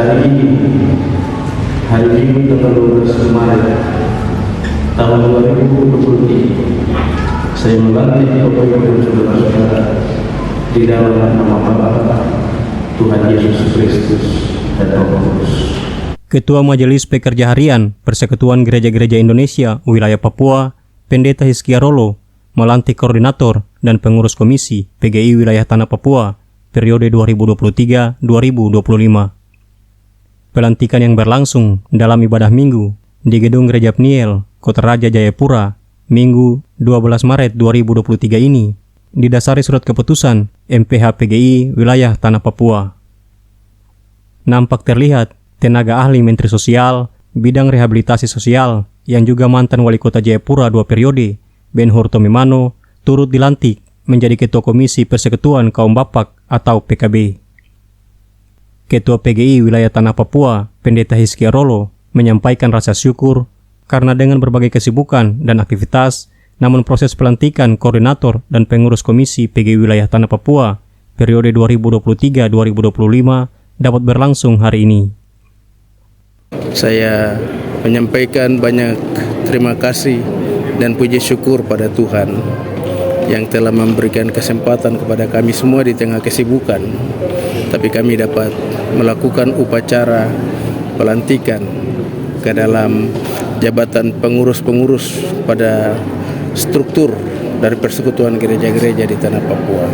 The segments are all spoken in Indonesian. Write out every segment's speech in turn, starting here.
hari ini, hari Minggu tanggal 12 Maret tahun 2023, saya melantik Bapak Ibu dan Saudara-saudara di dalam nama Bapa, Tuhan Yesus Kristus dan Roh Kudus. Ketua Majelis Pekerja Harian Persekutuan Gereja-Gereja Indonesia Wilayah Papua, Pendeta Hizkia Rolo, melantik koordinator dan pengurus komisi PGI Wilayah Tanah Papua periode 2023-2025. Pelantikan yang berlangsung dalam ibadah minggu di Gedung Gereja Pniel, Kota Raja Jayapura, Minggu 12 Maret 2023 ini didasari surat keputusan MPH PGI Wilayah Tanah Papua. Nampak terlihat tenaga ahli Menteri Sosial bidang rehabilitasi sosial yang juga mantan Wali Kota Jayapura 2 periode, Ben-Hur Tomimano, turut dilantik menjadi Ketua Komisi Persekutuan Kaum Bapak atau PKB. Ketua PGI Wilayah Tanah Papua, Pendeta Hizkia Rolo, menyampaikan rasa syukur karena dengan berbagai kesibukan dan aktivitas, namun proses pelantikan koordinator dan pengurus Komisi PGI Wilayah Tanah Papua periode 2023-2025 dapat berlangsung hari ini. Saya menyampaikan banyak terima kasih dan puji syukur pada Tuhan yang telah memberikan kesempatan kepada kami semua di tengah kesibukan, tapi kami dapat melakukan upacara pelantikan ke dalam jabatan pengurus-pengurus pada struktur dari Persekutuan Gereja-Gereja di Tanah Papua.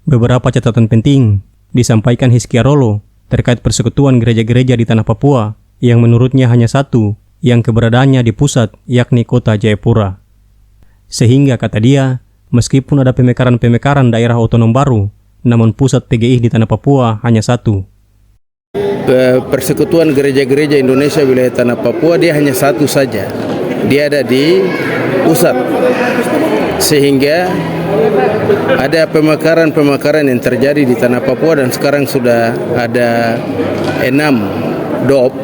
Beberapa catatan penting disampaikan Hizkia Rolo terkait Persekutuan Gereja-Gereja di Tanah Papua yang menurutnya hanya satu yang keberadaannya di pusat, yakni Kota Jayapura. Sehingga kata dia, meskipun ada pemekaran-pemekaran daerah otonom baru, namun pusat PGI di Tanah Papua hanya satu. Persekutuan Gereja-Gereja Indonesia Wilayah Tanah Papua dia hanya satu saja. Dia ada di pusat. Sehingga ada pemekaran-pemekaran yang terjadi di Tanah Papua dan sekarang sudah ada 6 DOP.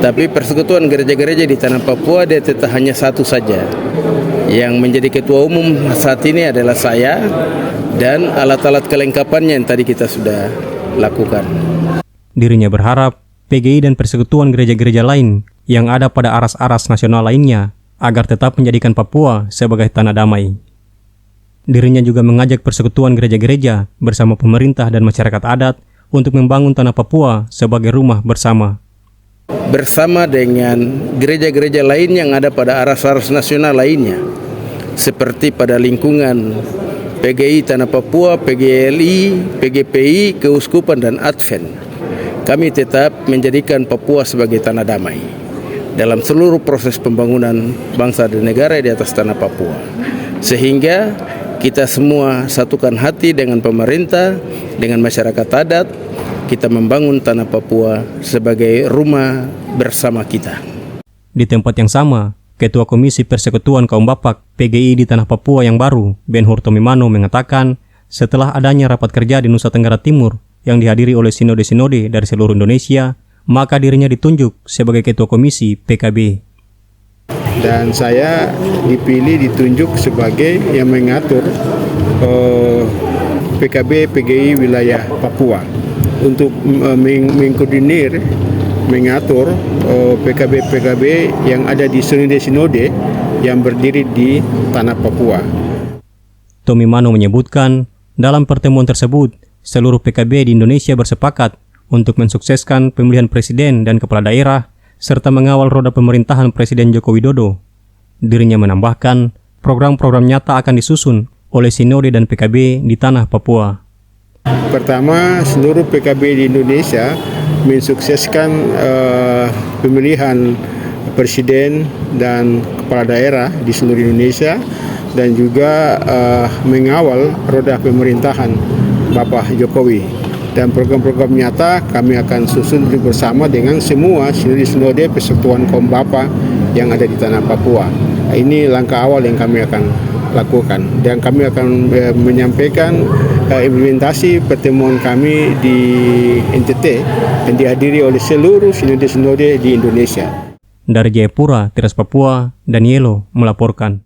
Tapi Persekutuan Gereja-Gereja di Tanah Papua dia tetap hanya satu saja. Yang menjadi ketua umum saat ini adalah saya dan alat-alat kelengkapannya yang tadi kita sudah lakukan. Dirinya berharap PGI dan Persekutuan Gereja-Gereja lain yang ada pada aras-aras nasional lainnya agar tetap menjadikan Papua sebagai tanah damai. Dirinya juga mengajak Persekutuan Gereja-Gereja bersama pemerintah dan masyarakat adat untuk membangun tanah Papua sebagai rumah bersama. Bersama dengan gereja-gereja lain yang ada pada aras-aras nasional lainnya, seperti pada lingkungan PGI Tanah Papua, PGLI, PGPI, Keuskupan dan Advent. Kami tetap menjadikan Papua sebagai tanah damai dalam seluruh proses pembangunan bangsa dan negara di atas tanah Papua. Sehingga kita semua satukan hati dengan pemerintah, dengan masyarakat adat, kita membangun tanah Papua sebagai rumah bersama kita. Di tempat yang sama, Ketua Komisi Persekutuan Kaum Bapak PGI di Tanah Papua yang baru, Ben-Hur Tomimano, mengatakan setelah adanya rapat kerja di Nusa Tenggara Timur yang dihadiri oleh sinode-sinode dari seluruh Indonesia, maka dirinya ditunjuk sebagai Ketua Komisi PKB. Dan saya ditunjuk sebagai yang mengatur PKB PGI wilayah Papua untuk mengkoordinir, mengatur PKB-PKB yang ada di sinode-sinode yang berdiri di Tanah Papua. Tomimano menyebutkan, dalam pertemuan tersebut, seluruh PKB di Indonesia bersepakat untuk mensukseskan pemilihan presiden dan kepala daerah, serta mengawal roda pemerintahan Presiden Joko Widodo. Dirinya menambahkan, program-program nyata akan disusun oleh sinode dan PKB di Tanah Papua. Pertama, seluruh PKB di Indonesia mensukseskan pemilihan presiden dan kepala daerah di seluruh Indonesia dan juga mengawal roda pemerintahan Bapak Jokowi. Dan program-program nyata kami akan susun bersama dengan semua sinode Persekutuan Kaum Bapak yang ada di Tanah Papua. Ini langkah awal yang kami akan lakukan dan kami akan menyampaikan implementasi pertemuan kami di NTT dan dihadiri oleh seluruh sinode-sinode di Indonesia. Dari Jayapura, Teras Papua, Danielo melaporkan.